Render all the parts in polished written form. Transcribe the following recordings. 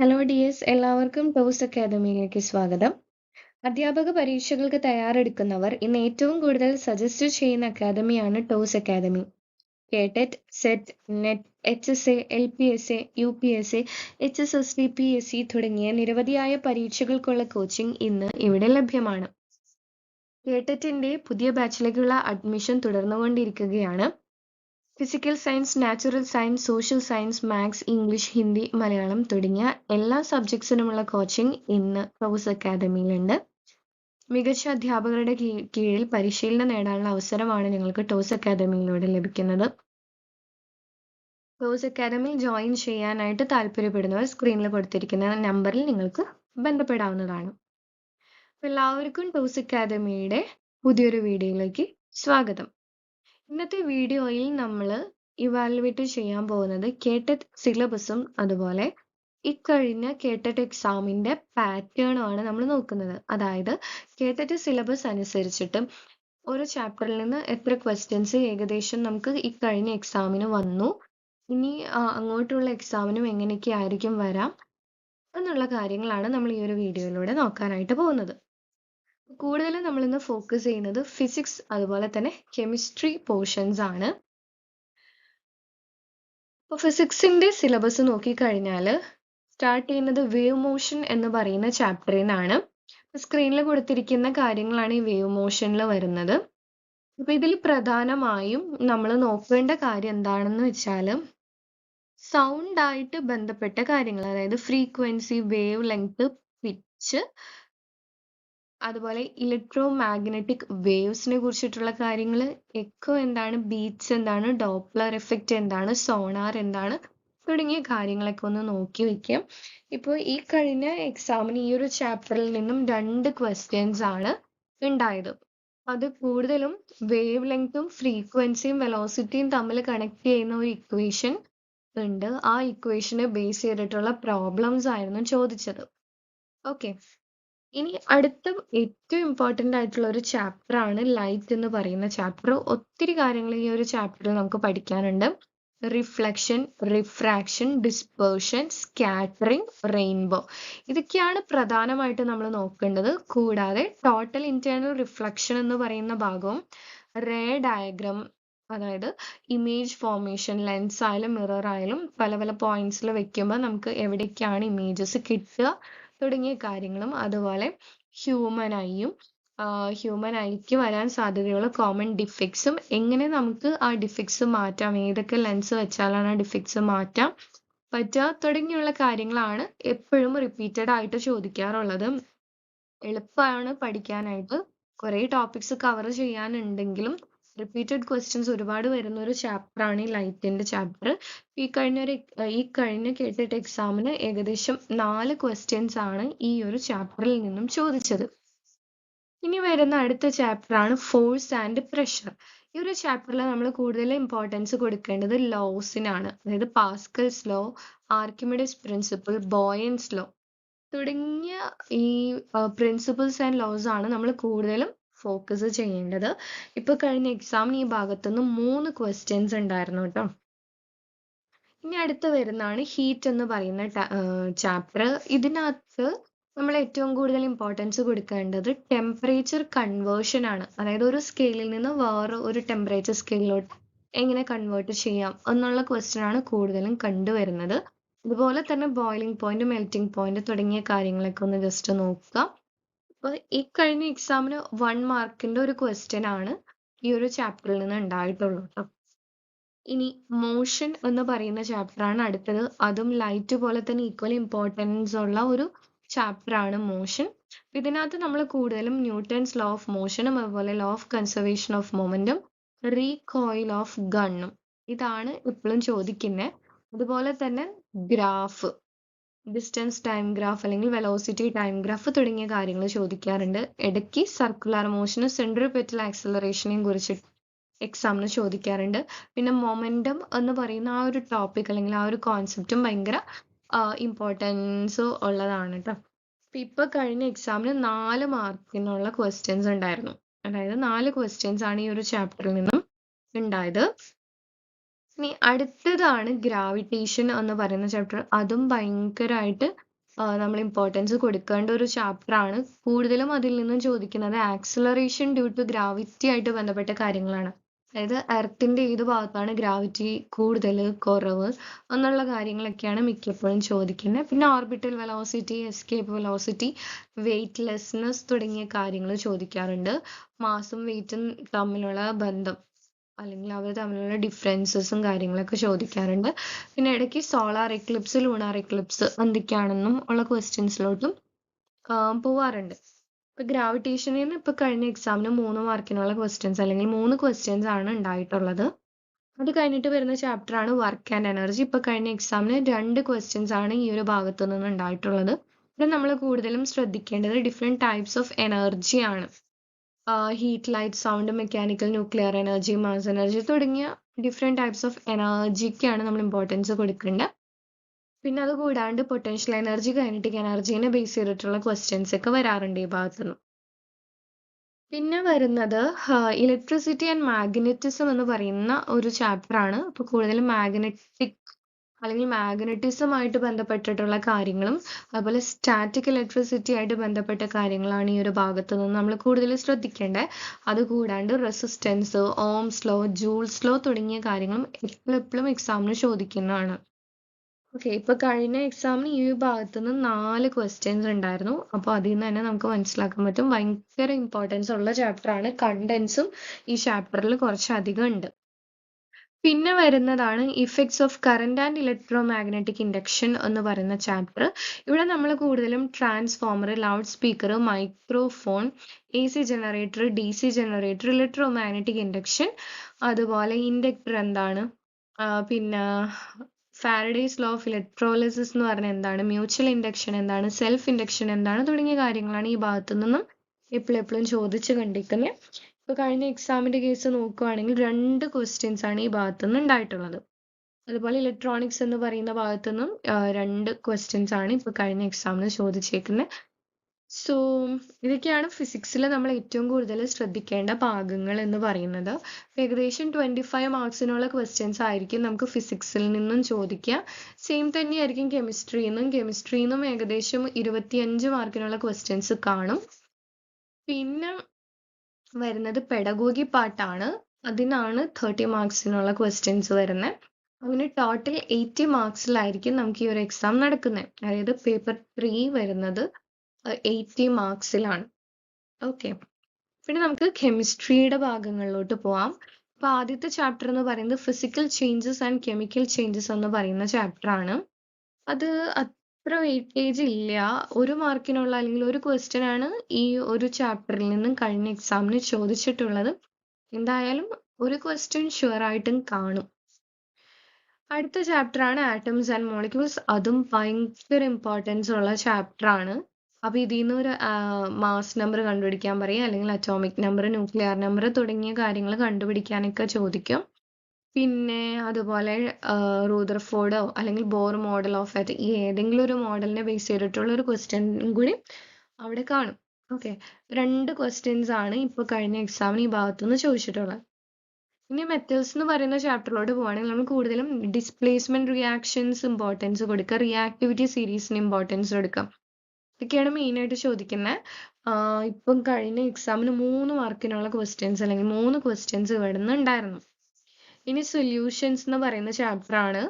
Hello dears, എല്ലാവർക്കും Toss അക്കാദമിയിലേക്ക് സ്വാഗതം. അധ്യാപക പരീക്ഷകൾക്ക് തയ്യാറെടുക്കുന്നവർ ഇന്ന് ഏറ്റവും കൂടുതൽ സജസ്റ്റ് ചെയ്യുന്ന അക്കാദമിയാണ് Toss academy. KTET, SET, NET, HSA, LPSA, UPSA, HSSC, PSC തുടങ്ങിയ നിരവധിയായ പരീക്ഷകൾക്കുള്ള കോച്ചിങ് ഇന്ന് ഇവിടെ ലഭ്യമാണ്. കേടെറ്റിന്റെ പുതിയ ബാച്ചിലേക്കുള്ള അഡ്മിഷൻ തുടർന്നുകൊണ്ടിരിക്കുകയാണ്. Physical science, natural science, social science, maths, English, Hindi, Malayalam തുടങ്ങിയ എല്ലാ സബ്ജക്ട്സിനുമുള്ള കോച്ചിങ് ഇന്ന് ടോസ് അക്കാദമിയിലുണ്ട്. മികച്ച അധ്യാപകരുടെ കീഴിൽ പരിശീലനം നേടാനുള്ള അവസരമാണ് നിങ്ങൾക്ക് ടോസ് അക്കാദമിയിലൂടെ ലഭിക്കുന്നത്. ടോസ് അക്കാദമിയിൽ ജോയിൻ ചെയ്യാനായിട്ട് താല്പര്യപ്പെടുന്നവർ സ്ക്രീനിൽ കൊടുത്തിരിക്കുന്ന നമ്പറിൽ നിങ്ങൾക്ക് ബന്ധപ്പെടാവുന്നതാണ്. എല്ലാവർക്കും ടോസ് അക്കാദമിയുടെ പുതിയൊരു വീഡിയോയിലേക്ക് സ്വാഗതം. ഇന്നത്തെ വീഡിയോയിൽ നമ്മൾ ഇവാലുവേറ്റ് ചെയ്യാൻ പോകുന്നത് കേടെറ്റ് സിലബസും അതുപോലെ ഇക്കഴിഞ്ഞ കേടെറ്റ് എക്സാമിന്റെ പാറ്റേണും ആണ് നമ്മൾ നോക്കുന്നത്. അതായത് കേടെറ്റ് സിലബസ് അനുസരിച്ചിട്ട് ഒരു ചാപ്റ്ററിൽ നിന്ന് എത്ര ക്വസ്റ്റ്യൻസ് ഏകദേശം നമുക്ക് ഇക്കഴിഞ്ഞ എക്സാമിന് വന്നു, ഇനി അങ്ങോട്ടുള്ള എക്സാമിനും എങ്ങനെയൊക്കെ ആയിരിക്കും വരാം എന്നുള്ള കാര്യങ്ങളാണ് നമ്മൾ ഈ ഒരു വീഡിയോയിലൂടെ നോക്കാനായിട്ട് പോകുന്നത്. കൂടുതലും നമ്മൾ ഇന്ന് ഫോക്കസ് ചെയ്യുന്നത് ഫിസിക്സ് അതുപോലെ തന്നെ കെമിസ്ട്രി പോർഷൻസ് ആണ്. അപ്പോൾ ഫിസിക്സിന്റെ സിലബസ് നോക്കിക്കഴിഞ്ഞാൽ സ്റ്റാർട്ട് ചെയ്യുന്നത് വേവ് മോഷൻ എന്ന് പറയുന്ന ചാപ്റ്ററിൽ നിന്നാണ്. സ്ക്രീനിൽ കൊടുത്തിരിക്കുന്ന കാര്യങ്ങളാണ് ഈ വേവ് മോഷനിൽ വരുന്നത്. അപ്പൊ ഇതിൽ പ്രധാനമായും നമ്മൾ നോക്കേണ്ട കാര്യം എന്താണെന്ന് വെച്ചാൽ സൗണ്ട് ആയിട്ട് ബന്ധപ്പെട്ട കാര്യങ്ങൾ, അതായത് ഫ്രീക്വൻസി, വേവ് ലെങ്ത്, പിച്ച്, അതുപോലെ ഇലക്ട്രോ മാഗ്നറ്റിക് വേവ്സിനെ കുറിച്ചിട്ടുള്ള കാര്യങ്ങൾ, എക്കോ എന്താണ്, ബീറ്റ്സ് എന്താണ്, ഡോപ്ലർ എഫക്റ്റ് എന്താണ്, സോണാർ എന്താണ് തുടങ്ങിയ കാര്യങ്ങളൊക്കെ ഒന്ന് നോക്കി വെക്കാം. ഇപ്പോൾ ഈ കഴിഞ്ഞ എക്സാമിന് ഈ ഒരു ചാപ്റ്ററിൽ നിന്നും 2 ക്വസ്റ്റ്യൻസ് ആണ് ഉണ്ടായത്. അത് കൂടുതലും വേവ് ലെങ്ത്തും ഫ്രീക്വൻസിയും വെലോസിറ്റിയും തമ്മിൽ കണക്ട് ചെയ്യുന്ന ഒരു ഇക്വേഷൻ ഉണ്ട്. ആ ഇക്വേഷനെ ബേസ് ചെയ്തിട്ടുള്ള പ്രോബ്ലംസ് ആയിരുന്നു ചോദിച്ചത്. ഓക്കെ, ഇനി അടുത്ത ഏറ്റവും ഇമ്പോർട്ടൻ്റ് ആയിട്ടുള്ള ഒരു ചാപ്റ്റർ ആണ് ലൈറ്റ് എന്ന് പറയുന്ന ചാപ്റ്റർ. ഒത്തിരി കാര്യങ്ങൾ ഈ ഒരു ചാപ്റ്ററിൽ നമുക്ക് പഠിക്കാനുണ്ട്. Reflection, refraction, dispersion, scattering, rainbow, ഇതൊക്കെയാണ് പ്രധാനമായിട്ട് നമ്മൾ നോക്കേണ്ടത്. കൂടാതെ ടോട്ടൽ ഇന്റേണൽ റിഫ്ലക്ഷൻ എന്ന് പറയുന്ന ഭാഗവും റേ ഡയഗ്രാം, അതായത് ഇമേജ് ഫോർമേഷൻ, ലെൻസ് ആയാലും മിറർ ആയാലും പല പല പോയിന്റ്സിൽ വെക്കുമ്പോൾ നമുക്ക് എവിടേക്കാണ് ഇമേജസ് കിട്ടുക തുടങ്ങിയ കാര്യങ്ങളും, അതുപോലെ ഹ്യൂമൻ ഐക്ക് വരാൻ സാധ്യതയുള്ള കോമൺ ഡിഫക്ട്സും എങ്ങനെ നമുക്ക് ആ ഡിഫക്ട്സ് മാറ്റാം, ഏതൊക്കെ ലെൻസ് വെച്ചാലാണ് ആ ഡിഫക്ട്സ് മാറ്റാം പറ്റുക തുടങ്ങിയുള്ള കാര്യങ്ങളാണ് എപ്പോഴും റിപ്പീറ്റഡ് ആയിട്ട് ചോദിക്കാറുള്ളത്. എളുപ്പമാണ് പഠിക്കാനായിട്ട്, കുറേ ടോപ്പിക്സ് കവർ ചെയ്യാനുണ്ടെങ്കിലും റിപ്പീറ്റഡ് ക്വസ്റ്റ്യൻസ് ഒരുപാട് വരുന്ന ഒരു ചാപ്റ്റർ ആണ് ഈ ലൈറ്റിന്റെ ചാപ്റ്റർ. ഈ കഴിഞ്ഞ കേടെറ്റ് എക്സാമിന് ഏകദേശം 4 ക്വസ്റ്റ്യൻസ് ആണ് ഈ ഒരു ചാപ്റ്ററിൽ നിന്നും ചോദിച്ചത്. ഇനി വരുന്ന അടുത്ത ചാപ്റ്റർ ആണ് ഫോഴ്സ് ആൻഡ് പ്രഷർ. ഈ ഒരു ചാപ്റ്ററിൽ നമ്മൾ കൂടുതൽ ഇമ്പോർട്ടൻസ് കൊടുക്കേണ്ടത് ലോസിനാണ്. അതായത് Pascal's law, Archimedes principle, buoyancy law തുടങ്ങിയ ഈ പ്രിൻസിപ്പിൾസ് ആൻഡ് ലോസ് ആണ് നമ്മൾ കൂടുതലും ഫോക്കസ് ചെയ്യേണ്ടത്. ഇപ്പൊ കഴിഞ്ഞ എക്സാമിന് ഈ ഭാഗത്തുനിന്ന് 3 ക്വസ്റ്റ്യൻസ് ഉണ്ടായിരുന്നു കേട്ടോ. ഇനി അടുത്ത് വരുന്നതാണ് ഹീറ്റ് എന്ന് പറയുന്ന ചാപ്റ്റർ. ഇതിനകത്ത് നമ്മൾ ഏറ്റവും കൂടുതൽ ഇമ്പോർട്ടൻസ് കൊടുക്കേണ്ടത് ടെമ്പറേച്ചർ കൺവേർഷൻ ആണ്. അതായത് ഒരു സ്കെയിലിൽ നിന്ന് വേറെ ഒരു ടെമ്പറേച്ചർ സ്കെയിലിലോട്ട് എങ്ങനെ കൺവേർട്ട് ചെയ്യാം എന്നുള്ള ക്വസ്റ്റ്യൻ ആണ് കൂടുതലും കണ്ടുവരുന്നത്. അതുപോലെ തന്നെ ബോയിലിംഗ് പോയിന്റ്, മെൽറ്റിംഗ് പോയിന്റ് തുടങ്ങിയ കാര്യങ്ങളൊക്കെ ഒന്ന് ജസ്റ്റ് നോക്കുക. അപ്പൊ ഈ കഴിഞ്ഞ എക്സാമിന് 1 മാർക്കിന്റെ ഒരു ക്വസ്റ്റ്യൻ ആണ് ഈ ഒരു ചാപ്റ്ററിൽ നിന്ന് ഉണ്ടായിട്ടുള്ളൂ കേട്ടോ. ഇനി മോഷൻ എന്ന് പറയുന്ന ചാപ്റ്റർ ആണ് അടുത്തത്. അതും ലൈറ്റ് പോലെ തന്നെ ഈക്വൽ ഇമ്പോർട്ടൻസ് ഉള്ള ഒരു ചാപ്റ്റർ ആണ് മോഷൻ. ഇതിനകത്ത് നമ്മൾ കൂടുതലും ന്യൂട്ടൺസ് ലോ ഓഫ് മോഷനും അതുപോലെ ലോ ഓഫ് കൺസർവേഷൻ ഓഫ് മൊമെന്റും റീകോയിൽ ഓഫ് ഗണ്ണും ഇതാണ് എപ്പോഴും ചോദിക്കുന്നത്. അതുപോലെ തന്നെ ഗ്രാഫ്, ഡിസ്റ്റൻസ് ടൈം ഗ്രാഫ് അല്ലെങ്കിൽ വെലോസിറ്റി ടൈം ഗ്രാഫ് തുടങ്ങിയ കാര്യങ്ങൾ ചോദിക്കാറുണ്ട്. ഇടയ്ക്ക് സർക്കുലർ മോഷനും സെൻട്രിപെറ്റൽ ആക്സലറേഷനെയും കുറിച്ച് എക്സാമിന് ചോദിക്കാറുണ്ട്. പിന്നെ മൊമെന്റം എന്ന് പറയുന്ന ആ ഒരു ടോപ്പിക് അല്ലെങ്കിൽ ആ ഒരു കോൺസെപ്റ്റും ഭയങ്കര ഇമ്പോർട്ടൻസ് ഉള്ളതാണ് കേട്ടോ. ഇപ്പൊ കഴിഞ്ഞ എക്സാമിന് 4 മാർക്കിനുള്ള ക്വസ്റ്റ്യൻസ് ഉണ്ടായിരുന്നു. അതായത് 4 ക്വസ്റ്റ്യൻസ് ആണ് ഈ ഒരു ചാപ്റ്ററിൽ നിന്നും ഉണ്ടായത്. ഇനി അടുത്തതാണ് ഗ്രാവിറ്റേഷൻ എന്ന് പറയുന്ന ചാപ്റ്റർ. അതും ഭയങ്കരമായിട്ട് നമ്മൾ ഇമ്പോർട്ടൻസ് കൊടുക്കേണ്ട ഒരു ചാപ്റ്റർ ആണ്. കൂടുതലും അതിൽ നിന്നും ചോദിക്കുന്നത് ആക്സിലറേഷൻ ഡ്യൂ ടു ഗ്രാവിറ്റി ആയിട്ട് ബന്ധപ്പെട്ട കാര്യങ്ങളാണ്. അതായത് എർത്തിന്റെ ഏത് ഭാഗത്താണ് ഗ്രാവിറ്റി കൂടുതൽ കുറവ് എന്നുള്ള കാര്യങ്ങളൊക്കെയാണ് മിക്കപ്പോഴും ചോദിക്കുന്നത്. പിന്നെ orbital velocity, escape velocity, weightlessness തുടങ്ങിയ കാര്യങ്ങൾ ചോദിക്കാറുണ്ട്. മാസും വെയിറ്റും തമ്മിലുള്ള ബന്ധം അല്ലെങ്കിൽ അവർ തമ്മിലുള്ള ഡിഫറൻസസും കാര്യങ്ങളൊക്കെ ചോദിക്കാറുണ്ട്. പിന്നെ ഇടയ്ക്ക് സോളാർ എക്ലിപ്സ്, ലൂണാർ എക്ലിപ്സ് എന്തൊക്കെയാണെന്നും ഉള്ള ക്വസ്റ്റ്യൻസിലോട്ടും പോവാറുണ്ട്. ഇപ്പൊ ഗ്രാവിറ്റേഷനിൽ നിന്ന് ഇപ്പൊ കഴിഞ്ഞ എക്സാമിന് 3 മാർക്കിനുള്ള ക്വസ്റ്റ്യൻസ് അല്ലെങ്കിൽ 3 ക്വസ്റ്റ്യൻസ് ആണ് ഉണ്ടായിട്ടുള്ളത്. അത് കഴിഞ്ഞിട്ട് വരുന്ന ചാപ്റ്റർ ആണ് വർക്ക് ആൻഡ് എനർജി. ഇപ്പൊ കഴിഞ്ഞ എക്സാമിന് 2 ക്വസ്റ്റ്യൻസ് ആണ് ഈ ഒരു ഭാഗത്തു നിന്ന് ഉണ്ടായിട്ടുള്ളത്. ഇവിടെ നമ്മൾ കൂടുതലും ശ്രദ്ധിക്കേണ്ടത് ഡിഫറെന്റ് ടൈപ്സ് ഓഫ് എനർജി ആണ്. Heat, light, sound, mechanical, nuclear energy, mass energy തുടങ്ങിയ ഡിഫറെന്റ് ടൈപ്സ് ഓഫ് എനർജിക്കാണ് നമ്മൾ ഇമ്പോർട്ടൻസ് കൊടുക്കേണ്ടത്. പിന്നെ അത് കൂടാണ്ട് പൊട്ടൻഷ്യൽ എനർജി, കൈനറ്റിക് എനർജീനെ ബേസ് ചെയ്തിട്ടുള്ള ക്വസ്റ്റ്യൻസ് ഒക്കെ വരാറുണ്ട് ഈ ഭാഗത്തുനിന്ന്. പിന്നെ വരുന്നത് ഇലക്ട്രിസിറ്റി ആൻഡ് മാഗ്നറ്റിസം എന്ന് പറയുന്ന ഒരു ചാപ്റ്റർ ആണ്. അപ്പൊ കൂടുതലും മാഗ്നറ്റിക് അല്ലെങ്കിൽ മാഗ്നറ്റിസം ആയിട്ട് ബന്ധപ്പെട്ടിട്ടുള്ള കാര്യങ്ങളും അതുപോലെ സ്റ്റാറ്റിക് ഇലക്ട്രിസിറ്റി ആയിട്ട് ബന്ധപ്പെട്ട കാര്യങ്ങളാണ് ഈ ഒരു ഭാഗത്ത് നിന്ന് നമ്മൾ കൂടുതൽ ശ്രദ്ധിക്കേണ്ടത്. അതുകൂടാണ്ട് resistance, Ohm's law, Joule's law തുടങ്ങിയ കാര്യങ്ങളും എപ്പോഴും എക്സാമിന് ചോദിക്കുന്നതാണ്. ഓക്കെ, ഇപ്പൊ കഴിഞ്ഞ എക്സാമിന് ഈ ഭാഗത്ത് നിന്ന് 4 ക്വസ്റ്റ്യൻസ് ഉണ്ടായിരുന്നു. അപ്പോൾ അതിൽ നിന്ന് തന്നെ നമുക്ക് മനസ്സിലാക്കാൻ പറ്റും ഭയങ്കര ഇമ്പോർട്ടൻസ് ഉള്ള ചാപ്റ്റർ ആണ്. കണ്ടൻസും ഈ ചാപ്റ്ററിൽ കുറച്ചധികം ഉണ്ട്. പിന്നെ വരുന്നതാണ് effects of current and electro magnetic induction എന്ന് പറയുന്ന ചാപ്റ്റർ. ഇവിടെ നമ്മൾ കൂടുതലും transformer, loud speaker, microphone, AC generator, DC generator, electro magnetic induction, അതുപോലെ ഇൻഡക്ടർ എന്താണ്, പിന്നെ ഫാരഡേസ് ലോ ഓഫ് ഇലക്ട്രോളിസിസ് എന്ന് പറഞ്ഞാൽ എന്താണ്, മ്യൂച്വൽ ഇൻഡക്ഷൻ എന്താണ്, സെൽഫ് ഇൻഡക്ഷൻ എന്താണ് തുടങ്ങിയ കാര്യങ്ങളാണ് ഈ ഭാഗത്തു നിന്നും എപ്പോഴും ചോദിച്ചു കണ്ടിരിക്കുന്നത്. ഇപ്പൊ കഴിഞ്ഞ എക്സാമിന്റെ കേസ് നോക്കുകയാണെങ്കിൽ 2 ക്വസ്റ്റ്യൻസ് ആണ് ഈ ഭാഗത്തു നിന്ന് ഉണ്ടായിട്ടുള്ളത്. അതുപോലെ ഇലക്ട്രോണിക്സ് എന്ന് പറയുന്ന ഭാഗത്തു നിന്നും 2 ക്വസ്റ്റ്യൻസ് ആണ് ഇപ്പൊ കഴിഞ്ഞ എക്സാമിന് ചോദിച്ചേക്കുന്നത്. സോ ഇതൊക്കെയാണ് ഫിസിക്സിൽ നമ്മൾ ഏറ്റവും കൂടുതൽ ശ്രദ്ധിക്കേണ്ട ഭാഗങ്ങൾ എന്ന് പറയുന്നത്. ഏകദേശം 25 മാർക്സിനുള്ള ക്വസ്റ്റ്യൻസ് ആയിരിക്കും നമുക്ക് ഫിസിക്സിൽ നിന്നും ചോദിക്കുക. സെയിം തന്നെയായിരിക്കും കെമിസ്ട്രിയിൽ നിന്നും ഏകദേശം 25 മാർക്കിനുള്ള ക്വസ്റ്റ്യൻസ് കാണും. പിന്നെ വരുന്നത് പെഡഗോഗി പാർട്ടാണ്. അതിനാണ് 30 മാർക്സിനുള്ള ക്വസ്റ്റ്യൻസ് വരുന്നത്. അങ്ങനെ ടോട്ടൽ 80 മാർക്സിലായിരിക്കും നമുക്ക് ഈ ഒരു എക്സാം നടക്കുന്നത്. അതായത് പേപ്പർ 3 വരുന്നത് 80 മാർക്സിലാണ്. ഓക്കെ, പിന്നെ നമുക്ക് കെമിസ്ട്രിയുടെ ഭാഗങ്ങളിലോട്ട് പോവാം. അപ്പൊ ആദ്യത്തെ ചാപ്റ്റർ എന്ന് പറയുന്നത് physical changes and chemical changes എന്ന് പറയുന്ന ചാപ്റ്റർ ആണ്. അത് അത്ര വെയിറ്റേജ് ഇല്ല. 1 മാർക്കിനുള്ള അല്ലെങ്കിൽ 1 ക്വസ്റ്റ്യൻ ആണ് ഈ ഒരു ചാപ്റ്ററിൽ നിന്നും കഴിഞ്ഞ എക്സാമിന് ചോദിച്ചിട്ടുള്ളത്. എന്തായാലും 1 ക്വസ്റ്റ്യൻ ഷുവർ ആയിട്ടും കാണും. അടുത്ത ചാപ്റ്റർ ആണ് ആറ്റംസ് ആൻഡ് മോളിക്യൂൾസ്. അതും ഭയങ്കര ഇമ്പോർട്ടൻസ് ഉള്ള ചാപ്റ്റർ ആണ്. അപ്പൊ ഇതിൽ നിന്ന് ഒരു മാസ് നമ്പർ കണ്ടുപിടിക്കാൻ പറയും, അല്ലെങ്കിൽ അറ്റോമിക് നമ്പർ, ന്യൂക്ലിയർ നമ്പർ തുടങ്ങിയ കാര്യങ്ങൾ കണ്ടുപിടിക്കാനൊക്കെ ചോദിക്കും. പിന്നെ അതുപോലെ റൂദർഫോർഡോ അല്ലെങ്കിൽ ബോർ മോഡൽ ഓഫ് ആറ്റം, ഈ ഏതെങ്കിലും ഒരു മോഡലിനെ ബേസ് ചെയ്തിട്ടുള്ള ഒരു ക്വസ്റ്റ്യനും കൂടി അവിടെ കാണും. ഓക്കെ, 2 ക്വസ്റ്റ്യൻസ് ആണ് ഇപ്പൊ കഴിഞ്ഞ എക്സാമിന് ഈ ഭാഗത്തുനിന്ന് ചോദിച്ചിട്ടുള്ളത്. ഇനി മെറ്റൽസ് എന്ന് പറയുന്ന ചാപ്റ്ററിലോട്ട് പോവാണെങ്കിൽ നമ്മൾ കൂടുതലും ഡിസ്പ്ലേസ്മെന്റ് റിയാക്ഷൻസ് ഇമ്പോർട്ടൻസ് കൊടുക്കുക, റിയാക്ടിവിറ്റി സീരീസിന് ഇമ്പോർട്ടൻസ് കൊടുക്കാം. ഇതൊക്കെയാണ് മെയിൻ ആയിട്ട് ചോദിക്കുന്നത്. ഇപ്പം കഴിഞ്ഞ എക്സാമിന് 3 മാർക്കിനുള്ള ക്വസ്റ്റ്യൻസ് അല്ലെങ്കിൽ 3 ക്വസ്റ്റ്യൻസ് ഇവിടെ നിന്ന് ഉണ്ടായിരുന്നു. ഇനി സൊല്യൂഷൻസ് എന്ന് പറയുന്ന ചാപ്റ്റർ ആണ്.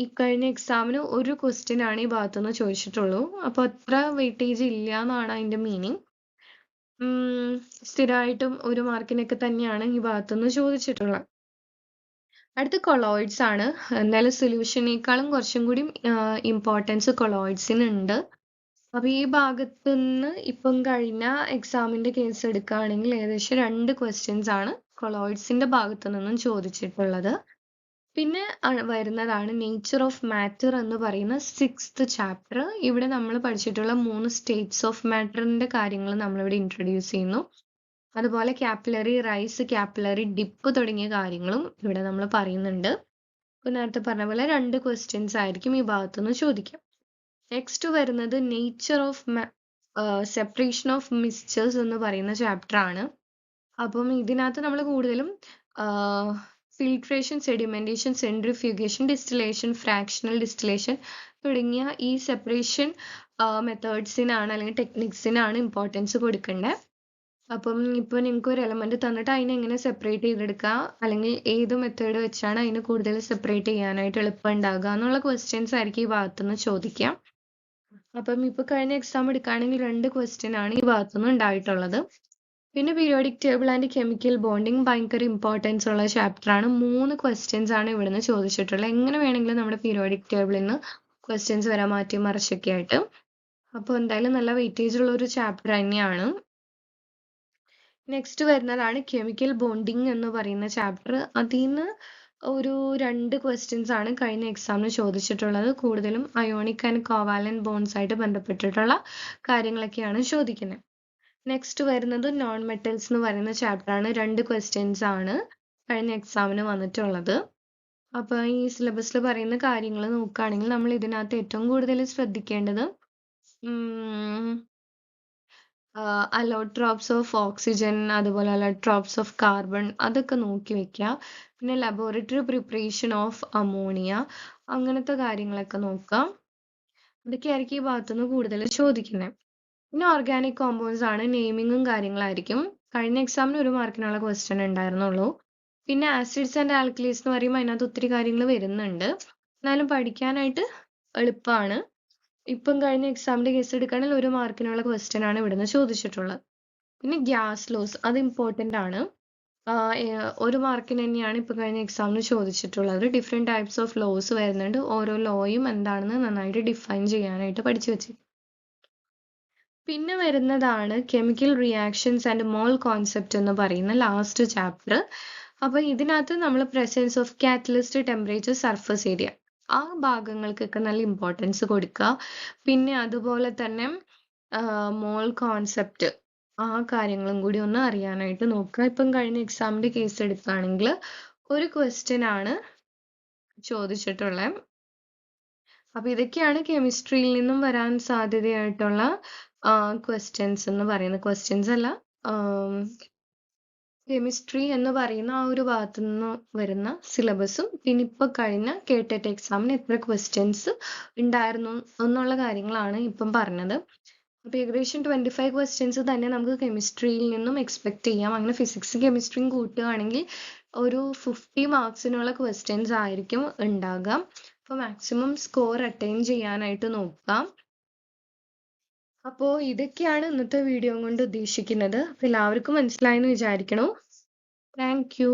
ഈ കഴിഞ്ഞ എക്സാമിന് 1 ക്വസ്റ്റ്യൻ ആണ് ഈ ഭാഗത്തുനിന്ന് ചോദിച്ചിട്ടുള്ളൂ. അപ്പൊ അത്ര വെയിറ്റേജ് ഇല്ല എന്നാണ് അതിന്റെ മീനിങ്. സ്ഥിരമായിട്ടും 1 മാർക്കിനൊക്കെ തന്നെയാണ് ഈ ഭാഗത്തുനിന്ന് ചോദിച്ചിട്ടുള്ളത്. അടുത്ത കൊളോയിഡ്സ് ആണ്. എന്തായാലും സൊല്യൂഷനേക്കാളും കുറച്ചും കൂടി ഇമ്പോർട്ടൻസ് കൊളോയിഡ്സിന് ഉണ്ട്. അപ്പൊ ഈ ഭാഗത്തുനിന്ന് ഇപ്പം കഴിഞ്ഞ എക്സാമിന്റെ കേസ് എടുക്കുകയാണെങ്കിൽ ഏകദേശം 2 ക്വസ്റ്റ്യൻസ് ആണ് കൊളോയിഡ്സിന്റെ ഭാഗത്തു നിന്നും ചോദിച്ചിട്ടുള്ളത്. പിന്നെ വരുന്നതാണ് നേച്ചർ ഓഫ് മാറ്റർ എന്ന് പറയുന്ന 6th ചാപ്റ്റർ. ഇവിടെ നമ്മൾ പഠിച്ചിട്ടുള്ള 3 സ്റ്റേറ്റ്സ് ഓഫ് മാറ്ററിന്റെ കാര്യങ്ങൾ നമ്മളിവിടെ ഇൻട്രൊഡ്യൂസ് ചെയ്യുന്നു. അതുപോലെ കാപ്പിലറി റൈസ്, കാപ്പിലറി ഡിപ്പ് തുടങ്ങിയ കാര്യങ്ങളും ഇവിടെ നമ്മൾ പറയുന്നുണ്ട്. ഇപ്പൊ നേരത്തെ പറഞ്ഞ പോലെ 2 ക്വസ്റ്റ്യൻസ് ആയിരിക്കും ഈ ഭാഗത്തുനിന്ന് ചോദിക്കാം. നെക്സ്റ്റ് വരുന്നത് nature of separation of mixtures എന്ന് പറയുന്ന ചാപ്റ്റർ ആണ്. അപ്പം ഇതിനകത്ത് നമ്മൾ കൂടുതലും filtration, sedimentation, centrifugation, distillation, fractional distillation തുടങ്ങിയ ഈ സെപ്പറേഷൻ മെത്തേഡ്സിനാണ് അല്ലെങ്കിൽ ടെക്നിക്സിനാണ് ഇമ്പോർട്ടൻസ് കൊടുക്കേണ്ടത്. അപ്പം ഇപ്പോൾ നിങ്ങൾക്ക് ഒരു എലമെന്റ് തന്നിട്ട് അതിനെ എങ്ങനെ സെപ്പറേറ്റ് ചെയ്തെടുക്കുക, അല്ലെങ്കിൽ ഏത് മെത്തേഡ് വെച്ചാണ് അതിനെ കൂടുതൽ സെപ്പറേറ്റ് ചെയ്യാനായിട്ട് എളുപ്പം ഉണ്ടാകുക എന്നുള്ള ക്വസ്റ്റ്യൻസ് ആയിരിക്കും ഈ ഭാഗത്തുനിന്ന് ചോദിക്കാം. അപ്പം ഇപ്പോൾ കഴിഞ്ഞ എക്സാം എടുക്കുകയാണെങ്കിൽ 2 ക്വസ്റ്റ്യൻ ആണ് ഈ ഭാഗത്തുനിന്ന് ഉണ്ടായിട്ടുള്ളത്. പിന്നെ periodic table and chemical bonding ഭയങ്കര ഇമ്പോർട്ടൻസ് ഉള്ള ചാപ്റ്റർ ആണ്. 3 ക്വസ്റ്റ്യൻസ് ആണ് ഇവിടുന്ന് ചോദിച്ചിട്ടുള്ളത്. എങ്ങനെ വേണമെങ്കിലും നമ്മുടെ പീരിയോഡിക് ടേബിളിൽ നിന്ന് ക്വസ്റ്റ്യൻസ് വരാൻ മാറ്റി മറിച്ചൊക്കെ ആയിട്ട്. അപ്പോൾ എന്തായാലും നല്ല വെയിറ്റേജ് ഉള്ള ഒരു ചാപ്റ്റർ തന്നെയാണ്. നെക്സ്റ്റ് വരുന്നതാണ് കെമിക്കൽ ബോണ്ടിങ് എന്ന് പറയുന്ന ചാപ്റ്റർ. അതിൽ നിന്ന് ഒരു 2 ക്വസ്റ്റ്യൻസ് ആണ് കഴിഞ്ഞ എക്സാമിന് ചോദിച്ചിട്ടുള്ളത്. കൂടുതലും അയോണിക് ആൻഡ് കോവാലന്റ് ബോണ്ട്സ് ആയിട്ട് ബന്ധപ്പെട്ടിട്ടുള്ള കാര്യങ്ങളൊക്കെയാണ് ചോദിക്കുന്നത്. നെക്സ്റ്റ് വരുന്നത് നോൺ മെറ്റൽസ് എന്ന് പറയുന്ന ചാപ്റ്റർ ആണ്. 2 ക്വസ്റ്റ്യൻസ് ആണ് കഴിഞ്ഞ എക്സാമിന് വന്നിട്ടുള്ളത്. അപ്പോൾ ഈ സിലബസിൽ പറയുന്ന കാര്യങ്ങൾ നോക്കുകയാണെങ്കിൽ നമ്മൾ ഇതിനകത്ത് ഏറ്റവും കൂടുതൽ ശ്രദ്ധിക്കേണ്ടത് അലോട്രോപ്സ് ഓഫ് ഓക്സിജൻ, അതുപോലെ അലോട്രോപ്സ് ഓഫ് കാർബൺ, അതൊക്കെ നോക്കി വെക്കുക. പിന്നെ ലബോറട്ടറി പ്രിപ്പറേഷൻ ഓഫ് അമോണിയ, അങ്ങനത്തെ കാര്യങ്ങളൊക്കെ നോക്കാം. ഇതൊക്കെയായിരിക്കും ഈ ഭാഗത്തുനിന്ന് കൂടുതൽ ചോദിക്കുന്നത്. പിന്നെ ഓർഗാനിക് കോമ്പൗണ്ട്സ് ആണ്, നെയിമിങ്ങും കാര്യങ്ങളായിരിക്കും. കഴിഞ്ഞ എക്സാമിന് 1 മാർക്കിനുള്ള ക്വസ്റ്റ്യൻ ഉണ്ടായിരുന്നുള്ളൂ. പിന്നെ ആസിഡ്സ് ആൻഡ് ആൽക്കലീസ് എന്ന് പറയുമ്പോൾ അതിനകത്ത് ഒത്തിരി കാര്യങ്ങൾ വരുന്നുണ്ട്. എന്നാലും പഠിക്കാനായിട്ട് എളുപ്പമാണ്. ഇപ്പം കഴിഞ്ഞ എക്സാമിന്റെ കേസ് എടുക്കുകയാണെങ്കിൽ 1 മാർക്കിനുള്ള ക്വസ്റ്റ്യൻ ആണ് ഇവിടുന്ന് ചോദിച്ചിട്ടുള്ളത്. പിന്നെ ഗ്യാസ് ലോസ്, അത് ഇമ്പോർട്ടൻ്റ് ആണ്. 1 മാർക്കിന് തന്നെയാണ് ഇപ്പം കഴിഞ്ഞ എക്സാമിന് ചോദിച്ചിട്ടുള്ളത്. ഡിഫറെൻറ്റ് ടൈപ്സ് ഓഫ് ലോസ് വരുന്നുണ്ട്. ഓരോ ലോയും എന്താണെന്ന് നന്നായിട്ട് ഡിഫൈൻ ചെയ്യാനായിട്ട് പഠിച്ചു വെച്ചു. പിന്നെ വരുന്നതാണ് chemical reactions and mole concept എന്ന് പറയുന്ന ലാസ്റ്റ് ചാപ്റ്റർ. അപ്പോൾ ഇതിനകത്ത് നമ്മൾ presence of catalyst, temperature, surface area, ആ ഭാഗങ്ങൾക്കൊക്കെ നല്ല ഇമ്പോർട്ടൻസ് കൊടുക്കുക. പിന്നെ അതുപോലെ തന്നെ മോൾ കോൺസെപ്റ്റ്, ആ കാര്യങ്ങളും കൂടി ഒന്ന് അറിയാനായിട്ട് നോക്കുക. ഇപ്പം കഴിഞ്ഞ എക്സാമിന്റെ കേസ് എടുക്കുകയാണെങ്കിൽ 1 ക്വസ്റ്റ്യൻ ആണ് ചോദിച്ചിട്ടുള്ളത്. അപ്പൊ ഇതൊക്കെയാണ് കെമിസ്ട്രിയിൽ നിന്നും വരാൻ സാധ്യതയായിട്ടുള്ള ക്വസ്റ്റ്യൻസ് എന്ന് പറയുന്നത്. ക്വസ്റ്റ്യൻസ് അല്ല, കെമിസ്ട്രി എന്ന് പറയുന്ന ആ ഒരു ഭാഗത്തു നിന്ന് വരുന്ന സിലബസും പിന്നെ ഇപ്പൊ കഴിഞ്ഞ കേട്ടറ്റ് എക്സാമിന് എത്ര ക്വസ്റ്റ്യൻസ് ഉണ്ടായിരുന്നു എന്നുള്ള കാര്യങ്ങളാണ് ഇപ്പം പറഞ്ഞത്. അപ്പൊ ഏകദേശം 25 ക്വസ്റ്റ്യൻസ് തന്നെ നമുക്ക് കെമിസ്ട്രിയിൽ നിന്നും എക്സ്പെക്ട് ചെയ്യാം. അങ്ങനെ ഫിസിക്സും കെമിസ്ട്രിയും കൂട്ടുകയാണെങ്കിൽ ഒരു 50 മാർക്സിനുള്ള ക്വസ്റ്റ്യൻസ് ആയിരിക്കും ഉണ്ടാകുക. അപ്പോൾ മാക്സിമം സ്കോർ അറ്റൈൻ ചെയ്യാനായിട്ട് നോക്കാം. അപ്പോൾ ഇതൊക്കെയാണ് ഇന്നത്തെ വീഡിയോ കൊണ്ട് ഉദ്ദേശിക്കുന്നത്. അപ്പോൾ എല്ലാവർക്കും മനസ്സിലായെന്ന് വിചാരിക്കണു. Thank you.